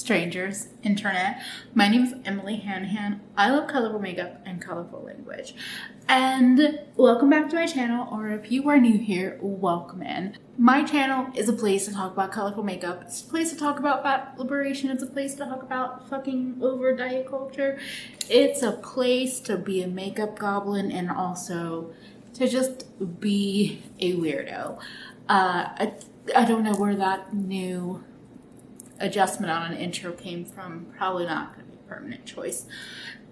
strangers, internet. My name is EmilyHanhan. I love colorful makeup and colorful language. And welcome back to my channel, or if you are new here, welcome in. My channel is a place to talk about colorful makeup. It's a place to talk about fat liberation. It's a place to talk about fucking over diet culture. It's a place to be a makeup goblin and also to just be a weirdo. I don't know where that new adjustment on an intro came from. Probably not going to be a permanent choice,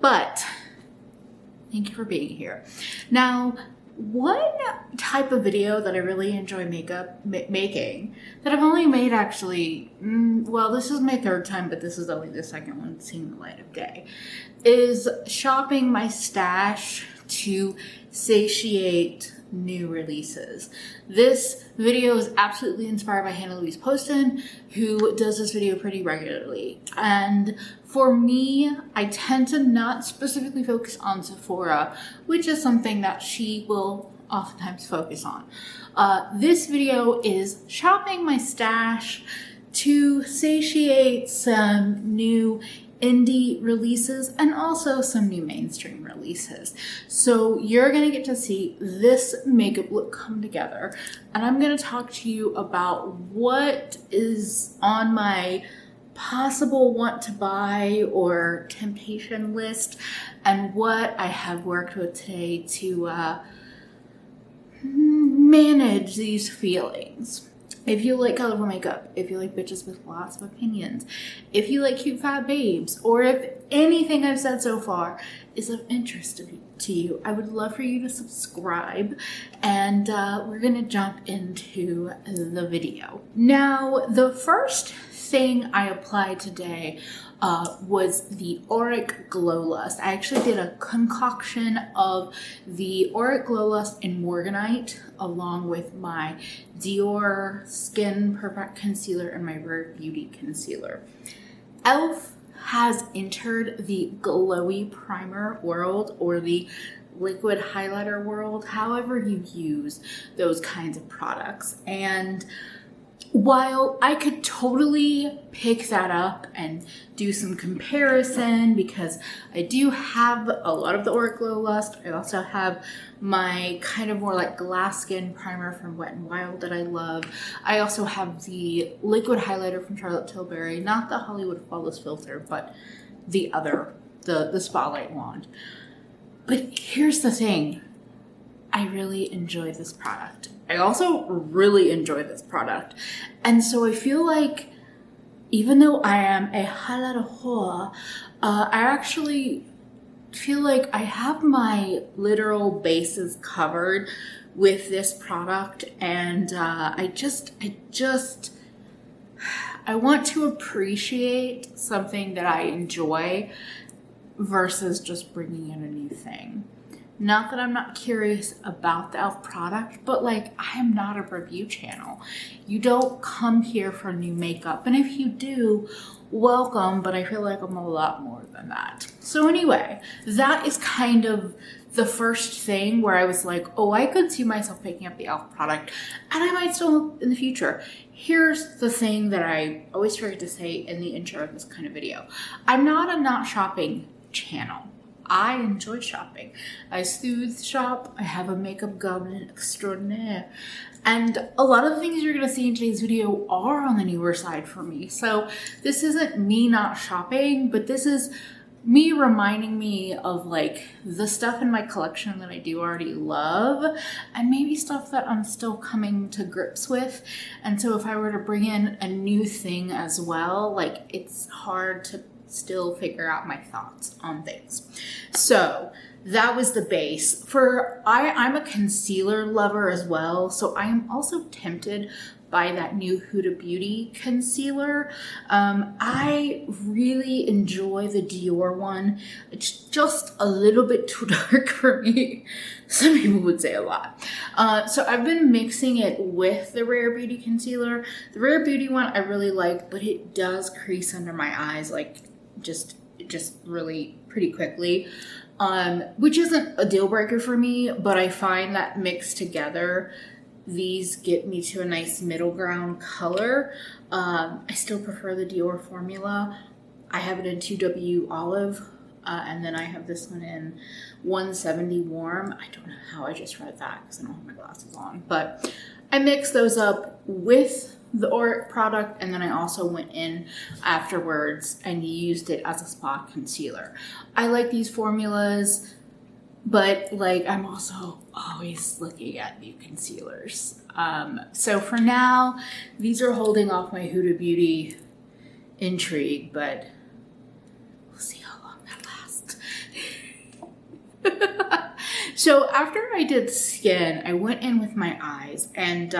but thank you for being here. Now, one type of video that I really enjoy making that I've only made actually, well, this is my third time, but this is only the second one seeing the light of day, is shopping my stash to satiate new releases. This video is absolutely inspired by Hannah Louise Poston, who does this video pretty regularly. And for me, I tend to not specifically focus on Sephora, which is something that she will oftentimes focus on. This video is shopping my stash to satiate some new indie releases and also some new mainstream releases. So you're gonna get to see this makeup look come together, and I'm gonna talk to you about what is on my possible want to buy or temptation list and what I have worked with today to manage these feelings. If you like colorful makeup, if you like bitches with lots of opinions, if you like cute fat babes, or if anything I've said so far is of interest to you, I would love for you to subscribe, and we're gonna jump into the video. Now, the first thing I applied today was the Auric Glow Lust. I actually did a concoction of the Auric Glow Lust in Morganite along with my Dior Skin Perfect Concealer and my Rare Beauty Concealer. e.l.f. has entered the glowy primer world, or the liquid highlighter world, however you use those kinds of products. And while I could totally pick that up and do some comparison, because I do have a lot of the Auric Glow Lust, I also have my kind of more like glass skin primer from Wet n Wild that I love. I also have the liquid highlighter from Charlotte Tilbury, not the Hollywood Flawless filter, but the other, the Spotlight wand. But here's the thing. I really enjoy this product. I also really enjoy this product. And so I feel like even though I am a highlighter whore, I actually feel like I have my literal bases covered with this product. And I want to appreciate something that I enjoy versus just bringing in a new thing. Not that I'm not curious about the e.l.f. product, but like, I am not a review channel. You don't come here for new makeup. And if you do, welcome, but I feel like I'm a lot more than that. So anyway, that is kind of the first thing where I was like, oh, I could see myself picking up the e.l.f. product, and I might still in the future. Here's the thing that I always forget to say in the intro of this kind of video. I'm not a not shopping channel. I enjoy shopping. I soothe shop. I have a makeup goblin extraordinaire. And a lot of the things you're going to see in today's video are on the newer side for me. So this isn't me not shopping, but this is me reminding me of like the stuff in my collection that I do already love, and maybe stuff that I'm still coming to grips with. And so if I were to bring in a new thing as well, like, it's hard to still figure out my thoughts on things. So that was the base. I'm a concealer lover as well, so I am also tempted by that new Huda Beauty concealer. I really enjoy the Dior one. It's just a little bit too dark for me. Some people would say a lot. So I've been mixing it with the Rare Beauty concealer. The Rare Beauty one I really like, but it does crease under my eyes, like just really pretty quickly. Which isn't a deal breaker for me, but I find that mixed together, these get me to a nice middle ground color. I still prefer the Dior formula. I have it in 2W Olive, and then I have this one in 170 Warm. I don't know how I just read that because I don't have my glasses on, but I mixed those up with the Auric product, and then I also went in afterwards and used it as a spot concealer. I like these formulas, but like I'm also always looking at new concealers. So for now, these are holding off my Huda Beauty intrigue, but we'll see how long that lasts. So after I did skin, I went in with my eyes, and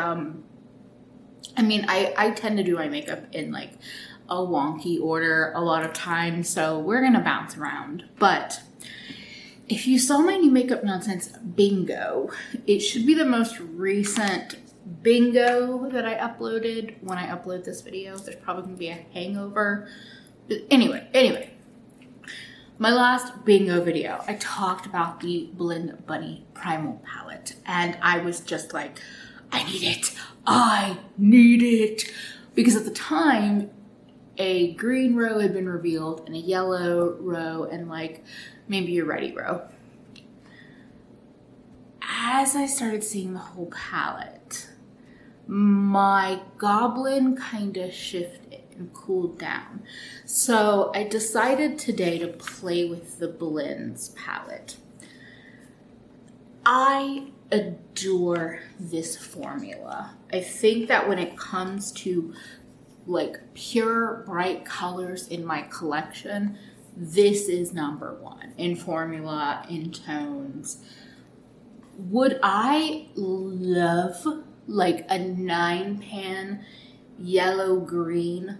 I mean, I tend to do my makeup in like a wonky order a lot of times, so we're gonna bounce around. But if you saw my new makeup nonsense bingo, it should be the most recent bingo that I uploaded. When I upload this video, there's probably gonna be a hangover. But anyway, my last bingo video, I talked about the Blend Bunny Primal palette, and I was just like, I need it. Because at the time, a green row had been revealed and a yellow row and like maybe a ready row. As I started seeing the whole palette, my Goblin kind of shifted and cooled down. So I decided today to play with the Blends palette. I adore this formula. I think that when it comes to like pure bright colors in my collection, this is number one in formula, in tones. Would I love like a 9-pan yellow green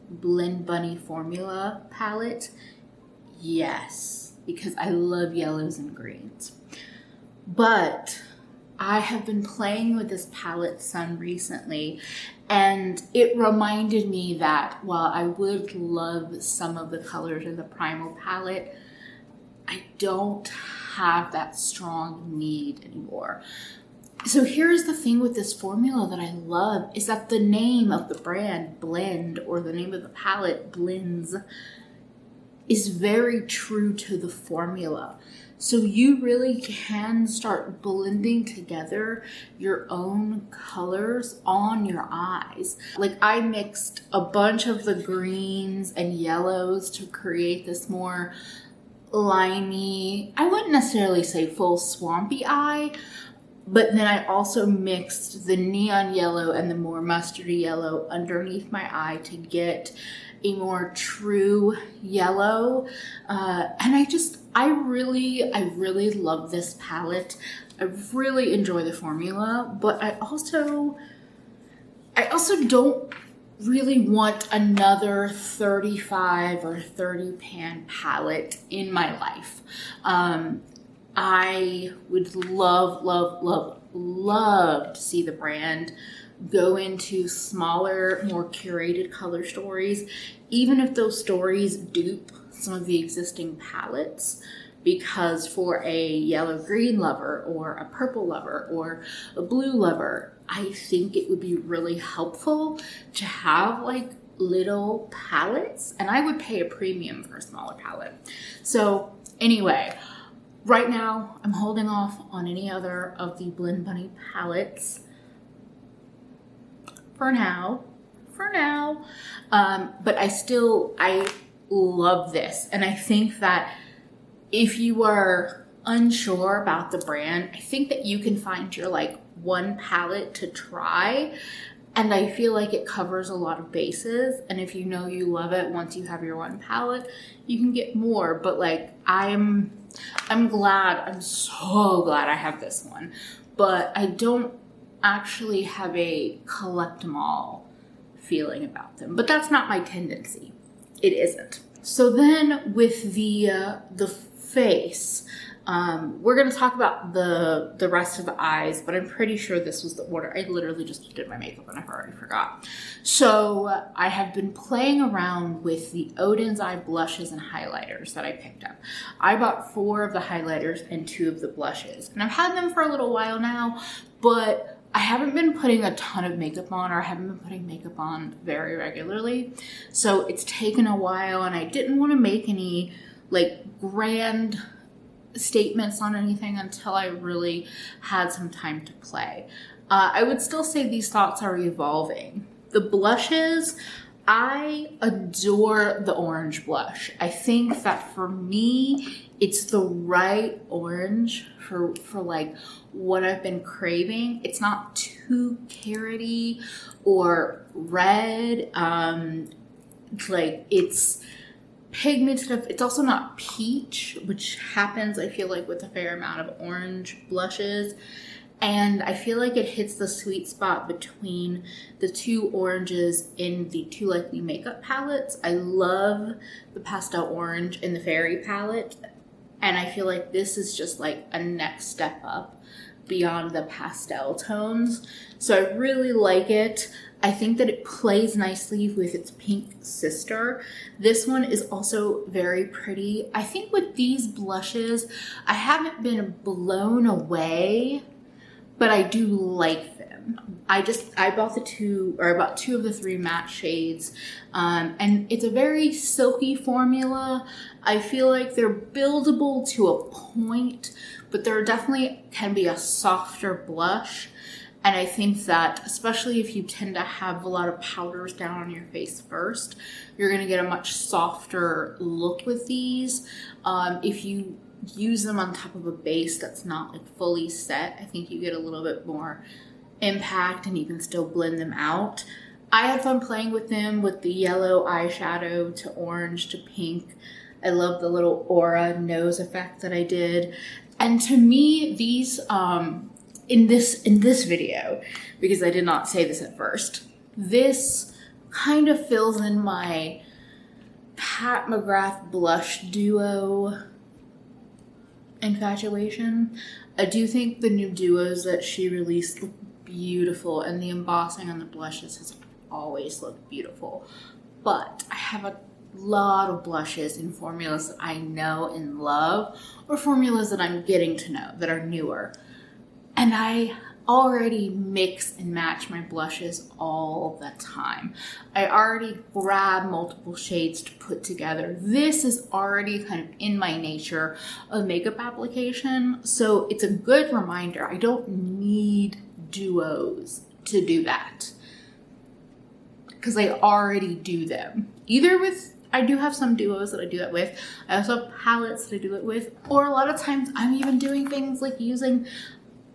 Blend Bunny formula palette? Yes, because I love yellows and greens. But I have been playing with this palette some recently, and it reminded me that while I would love some of the colors in the Primal palette, I don't have that strong need anymore. So here's the thing with this formula that I love, is that the name of the brand, Blend, or the name of the palette, Blends, is very true to the formula. So you really can start blending together your own colors on your eyes. Like I mixed a bunch of the greens and yellows to create this more limey, I wouldn't necessarily say full swampy eye, but then I also mixed the neon yellow and the more mustardy yellow underneath my eye to get a more true yellow. And I really love this palette. I really enjoy the formula, but I also don't really want another 35 or 30 pan palette in my life. I would love to see the brand go into smaller, more curated color stories, even if those stories dupe some of the existing palettes, because for a yellow-green lover or a purple lover or a blue lover, I think it would be really helpful to have like little palettes, and I would pay a premium for a smaller palette. So anyway, right now I'm holding off on any other of the Blend Bunny palettes for now. But I love this. And I think that if you are unsure about the brand, I think that you can find your like one palette to try. And I feel like it covers a lot of bases. And if you know you love it, once you have your one palette, you can get more. But like, I'm so glad I have this one. But I don't actually have a collect them all feeling about them. But that's not my tendency. It isn't. So then with the face, we're going to talk about the rest of the eyes, but I'm pretty sure this was the order. I literally just did my makeup and I already forgot. So I have been playing around with the Oden's Eye blushes and highlighters that I picked up. I bought 4 of the highlighters and 2 of the blushes, and I've had them for a little while now, but I haven't been putting a ton of makeup on, or I haven't been putting makeup on very regularly. So it's taken a while, and I didn't want to make any like grand statements on anything until I really had some time to play. I would still say these thoughts are evolving. The blushes, I adore the orange blush. I think that for me, it's the right orange for like what I've been craving. It's not too carroty or red. Like it's pigmented. It's also not peach, which happens, I feel like, with a fair amount of orange blushes. And I feel like it hits the sweet spot between the two oranges in the Too Like Me makeup palettes. I love the pastel orange in the Fairy palette. And I feel like this is just like a next step up beyond the pastel tones. So I really like it. I think that it plays nicely with its pink sister. This one is also very pretty. I think with these blushes, I haven't been blown away, but I do like them. I bought two of the 3 matte shades, and it's a very silky formula. I feel like they're buildable to a point, but there definitely can be a softer blush. And I think that, especially if you tend to have a lot of powders down on your face first, you're gonna get a much softer look with these. If you use them on top of a base that's not like fully set, I think you get a little bit more impact and you can still blend them out. I had fun playing with them with the yellow eyeshadow to orange to pink. I love the little aura nose effect that I did. And to me, these, in this video, because I did not say this at first, this kind of fills in my Pat McGrath blush duo infatuation. I do think the new duos that she released look beautiful, and the embossing on the blushes has always looked beautiful. But I have a lot of blushes in formulas that I know and love, or formulas that I'm getting to know that are newer. And I already mix and match my blushes all the time. I already grab multiple shades to put together. This is already kind of in my nature of makeup application. So it's a good reminder. I don't need duos to do that, because I already do them. I do have some duos that I do that with. I also have palettes that I do it with. Or a lot of times I'm even doing things like using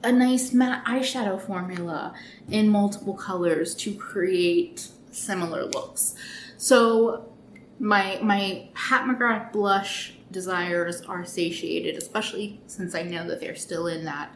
a nice matte eyeshadow formula in multiple colors to create similar looks. So my Pat McGrath blush desires are satiated, especially since I know that they're still in that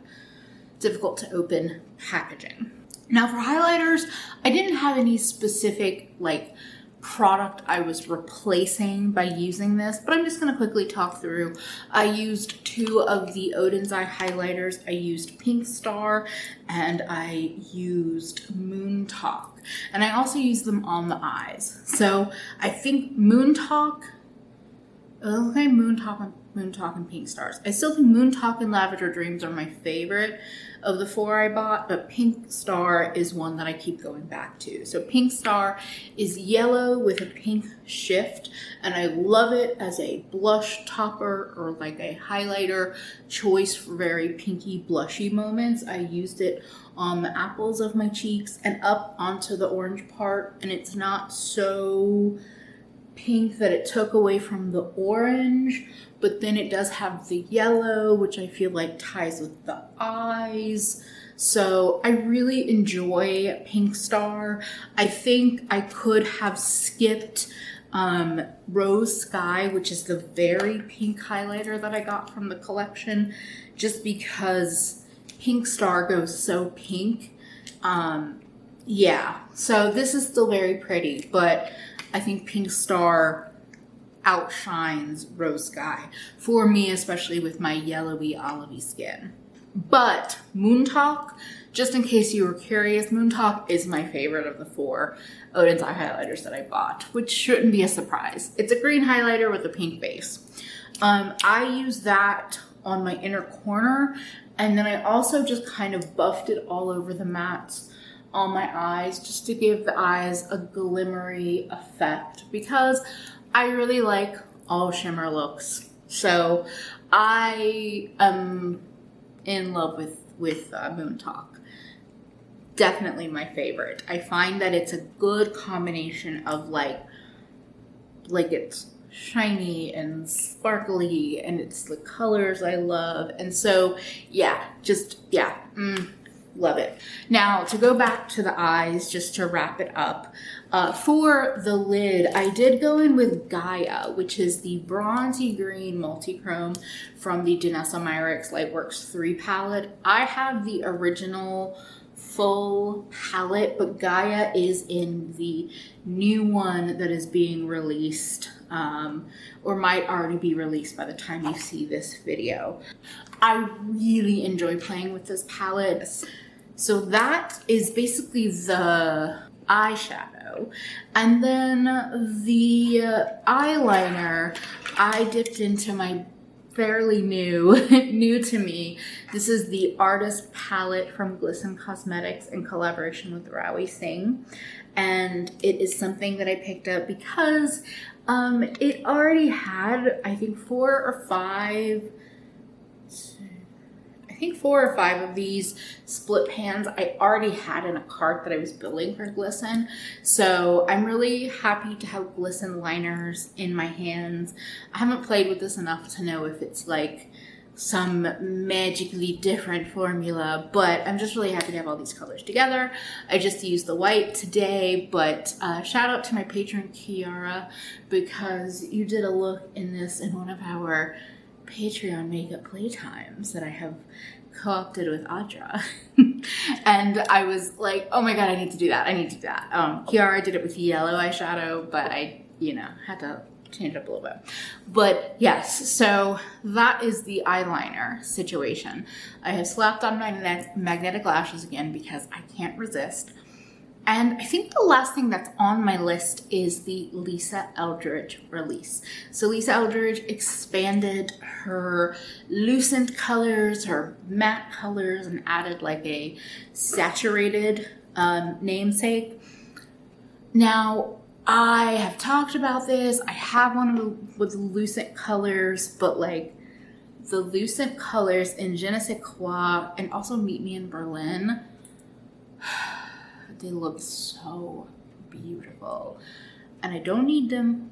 difficult to open packaging. Now for highlighters, I didn't have any specific like product I was replacing by using this, but I'm just going to quickly talk through. I used 2 of the Oden's eye highlighters. I used Pink Star and I used Moon Talk, and I also used them on the eyes. So I think Moon Talk and Pink Stars. I still think Moon Talk and Lavender Dreams are my favorite of the 4 I bought, but Pink Star is one that I keep going back to. So Pink Star is yellow with a pink shift, and I love it as a blush topper or like a highlighter choice for very pinky blushy moments. I used it on the apples of my cheeks and up onto the orange part, and it's not so pink that it took away from the orange, but then it does have the yellow, which I feel like ties with the eyes. So I really enjoy Pink Star. I think I could have skipped Rose Sky, which is the very pink highlighter that I got from the collection, just because Pink Star goes so pink. Yeah, so this is still very pretty, but I think Pink Star outshines Rose Sky for me, especially with my yellowy olivey skin. But Moon Talk, just in case you were curious, Moon Talk is my favorite of the 4 Oden's eye highlighters that I bought, which shouldn't be a surprise. It's a green highlighter with a pink base. I use that on my inner corner, And then I also just kind of buffed it all over the mattes on my eyes just to give the eyes a glimmery effect, because I really like all shimmer looks. So I am in love with Moon Talk. Definitely my favorite. I find that it's a good combination of like it's shiny and sparkly, and it's the colors I love. And so yeah, love it. Now to go back to the eyes, just to wrap it up, for the lid, I did go in with Gaia, which is the bronzy green multi-chrome from the Danessa Myricks Lightworks 3 palette. I have the original full palette, but Gaia is in the new one that is being released, or might already be released by the time you see this video. I really enjoy playing with this palette. So that is basically the eyeshadow. And then the eyeliner, I dipped into my fairly new to me. This is the Artist Palette from Glisten Cosmetics in collaboration with Rawi Singh. And it is something that I picked up because it already had, I think, four or five of these split pans I already had in a cart that I was building for Glisten. So I'm really happy to have Glisten liners in my hands. I haven't played with this enough to know if it's like some magically different formula, but I'm just really happy to have all these colors together. I just used the white today, but shout out to my patron Kiara, because you did a look in this in one of our Patreon makeup playtimes that I have co-opted with Audra. And I was like, oh my god, I need to do that. Kiara did it with yellow eyeshadow, but I, had to change it up a little bit. But yes, so that is the eyeliner situation. I have slapped on my magnetic lashes again because I can't resist. And I think the last thing that's on my list is the Lisa Eldridge release. So Lisa Eldridge expanded her lucent colors, her matte colors, and added like a saturated namesake. Now, I have talked about this. I have one with lucent colors, but like the lucent colors in Je ne sais quoi and also Meet Me in Berlin, they look so beautiful, and I don't need them.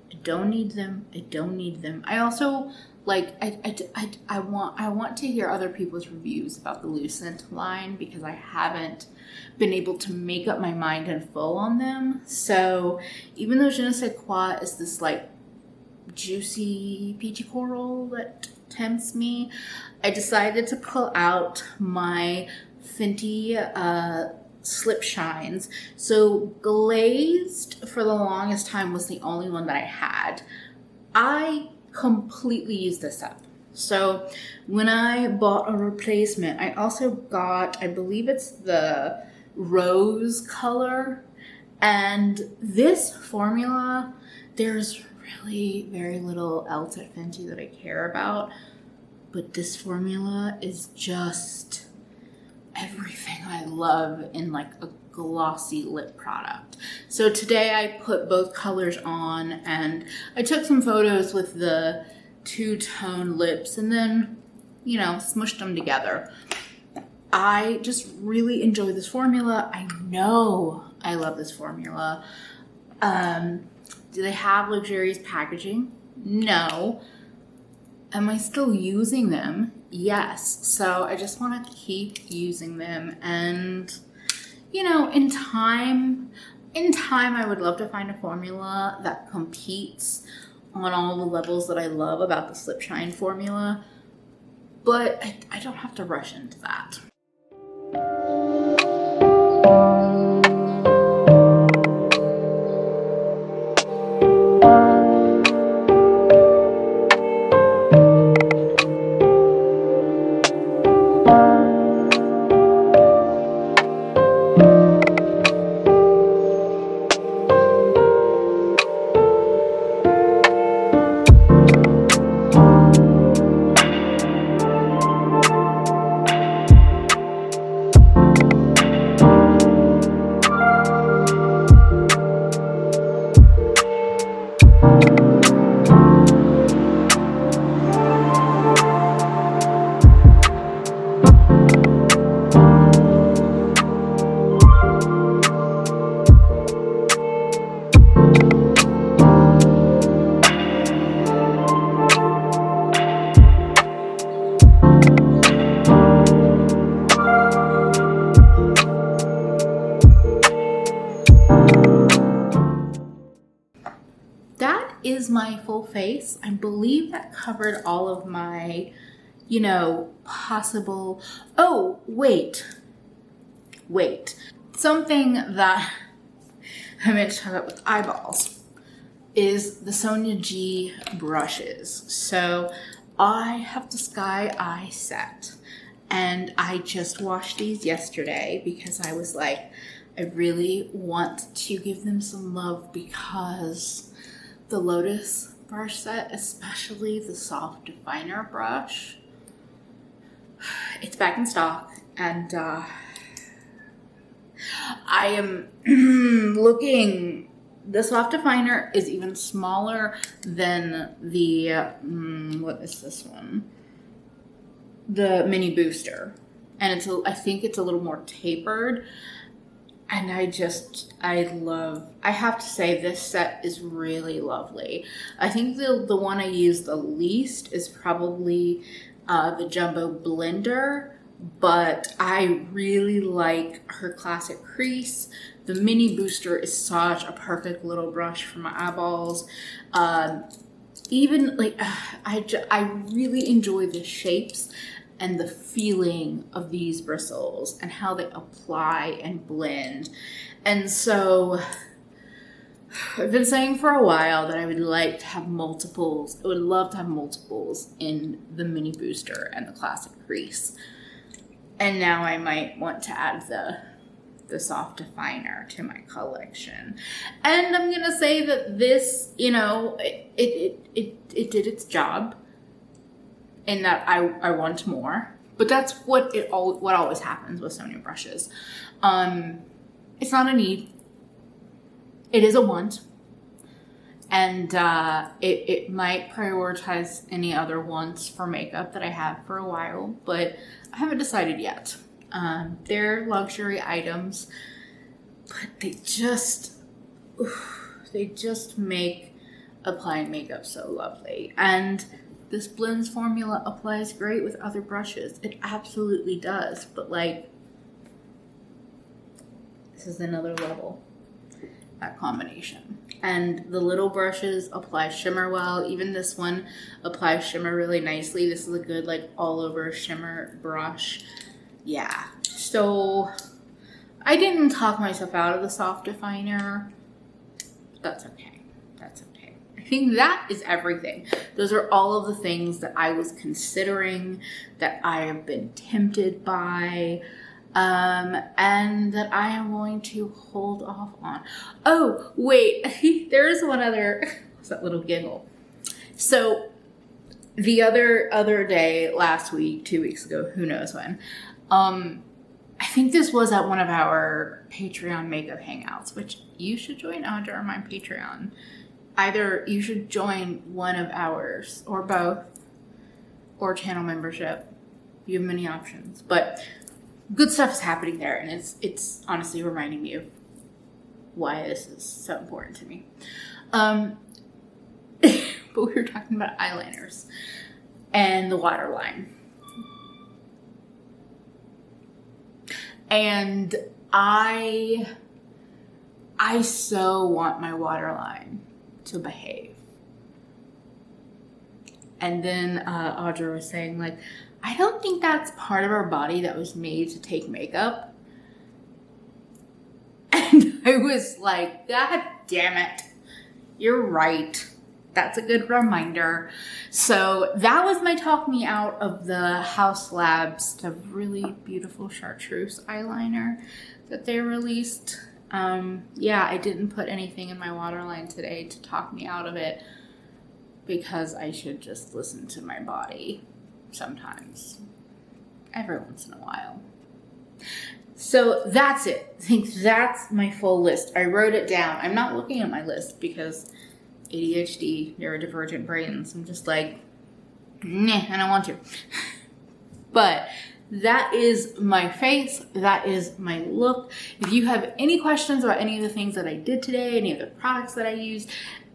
I also I want to hear other people's reviews about the Lucent line, because I haven't been able to make up my mind in full on them. So even though Je ne sais quoi is this like juicy peachy coral that tempts me, I decided to pull out my Fenty Slip Shines. So glazed for the longest time was the only one that I had. I completely used this up. So when I bought a replacement, I also got, I believe it's the rose color. And this formula, there's really very else else at Fenty that I care about. But this formula is just everything I love in like a glossy lip product. So today I put both colors on, and I took some photos with the two-tone lips and then, smushed them together. I just really enjoy this formula. I know I love this formula. Do they have luxurious packaging? No. Am I still using them? Yes. So I just want to keep using them. And, in time, I would love to find a formula that competes on all the levels that I love about the Slip Shine formula. But I don't have to rush into that. that is my full face. I believe that covered all of my, you know, possible. Oh, wait. Something that I meant to talk about with eyeballs is the Sonia G brushes. So I have the Sky Eye set, and I just washed these yesterday because I was like, I really want to give them some love because the Lotus brush set, especially the soft definer brush, it's back in stock, and I am looking. The soft definer is even smaller than the, what is this one? The mini booster. And I think it's a little more tapered. And I have to say this set is really lovely. I think the one I use the least is probably the Jumbo Blender, but I really like her classic crease. The mini booster is such a perfect little brush for my eyeballs. Even like, I really enjoy the shapes and the feeling of these bristles and how they apply and blend. And so I've been saying for a while that I would like to have multiples. I would love to have multiples in the mini booster and the classic crease. And now I might want to add the soft definer to my collection. And I'm gonna say that this, you know, it did its job, in that I want more. But that's what always happens with Sonia brushes. It's not a need. It is a want. And it might prioritize any other wants for makeup that I have for a while, but I haven't decided yet. They're luxury items, but they just make applying makeup so lovely. And this blends formula applies great with other brushes. It absolutely does. But like, this is another level, that combination. And the little brushes apply shimmer well. Even this one applies shimmer really nicely. This is a good like all over shimmer brush. Yeah. So I didn't talk myself out of the soft definer. That's okay. I think that is everything. Those are all of the things that I was considering, that I have been tempted by, and that I am going to hold off on. Oh, wait, there's one other, what's that little giggle? So the other day, last week, 2 weeks ago, who knows when, I think this was at one of our Patreon makeup hangouts, which you should join Audra on my Patreon. Either you should join one of ours or both, or channel membership. You have many options, but good stuff is happening there, and it's honestly reminding me of why this is so important to me. But we were talking about eyeliners and the waterline. And I so want my waterline to behave. And then Audra was saying, like, I don't think that's part of our body that was made to take makeup. And I was like, God damn it. You're right. That's a good reminder. So that was my talk me out of the House Labs, the really beautiful chartreuse eyeliner that they released. Yeah, I didn't put anything in my waterline today to talk me out of it because I should just listen to my body sometimes, every once in a while. So that's it. I think that's my full list. I wrote it down. I'm not looking at my list because ADHD, neurodivergent brains. I'm just like, nah, I don't want to. But that is my face. That is my look. If you have any questions about any of the things that I did today, any of the products that I used,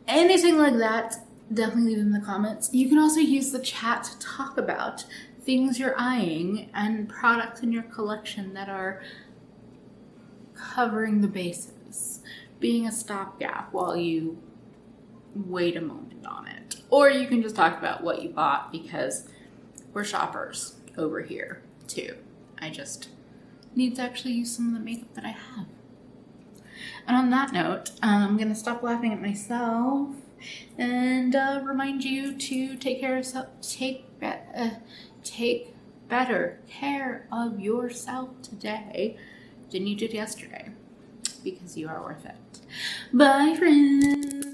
anything like that, definitely leave them in the comments. You can also use the chat to talk about things you're eyeing and products in your collection that are covering the bases, being a stopgap while you wait a moment on it. Or you can just talk about what you bought, because we're shoppers over here too. I just need to actually use some of the makeup that I have. And on that note, I'm gonna stop laughing at myself and remind you to take better care of yourself today than you did yesterday, because you are worth it. Bye, friends.